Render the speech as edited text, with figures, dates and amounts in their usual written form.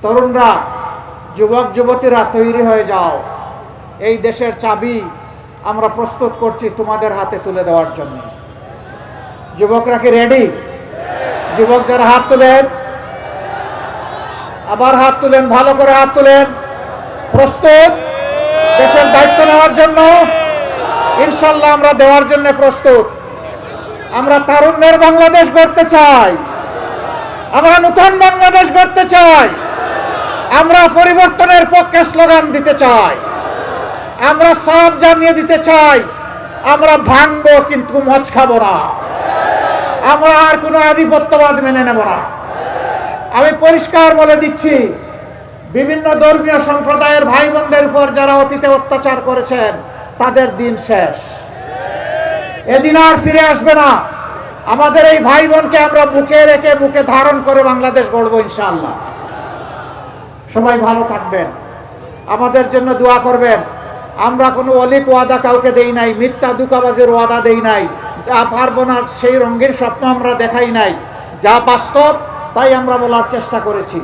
তরুণরা, যুবক যুবতীরা তৈরি হয়ে যাও। এই দেশের চাবি আমরা প্রস্তুত করছি তোমাদের হাতে তুলে দেওয়ার জন্য। যুবকরা কি রেডি? যুবক যারা হাত তুলেন, আবার হাত তুলেন, ভালো করে হাত তুলেন। প্রস্তুত দেশের দায়িত্ব নেওয়ার জন্য? ইনশাল্লাহ আমরা দেওয়ার জন্য প্রস্তুত। আমরা তারুণ্যের বাংলাদেশ গড়তে চাই, আমরা নতুন বাংলাদেশ গড়তে চাই, আমরা পরিবর্তনের পক্ষে স্লোগান দিতে চাই, আমরা সাফ জানিয়ে দিতে চাই আমরা ভাঙবো কিন্তু মদ খাবো না, আমরা আর কোনো আধিপত্যবাদ মেনে নেব না। আমি পরিষ্কার বলে দিচ্ছি, বিভিন্ন ধর্মীয় সম্প্রদায়ের ভাই বোনদের উপর যারা অতীতে অত্যাচার করেছেন তাদের দিন শেষ, এদিন আর ফিরে আসবে না। আমাদের এই ভাই বোনকে আমরা বুকে রেখে বুকে ধারণ করে বাংলাদেশ গড়ব ইনশাআল্লাহ। সবাই ভালো থাকবেন, আমাদের জন্য দোয়া করবেন। আমরা কোনো অলিক ওয়াদা কাউকে দেই নাই, মিথ্যা দুকাবাজের ওয়াদা দেই নাই, যা পারবো না সেই রঙের স্বপ্ন আমরা দেখাই নাই, যা বাস্তব তাই আমরা বলার চেষ্টা করেছি।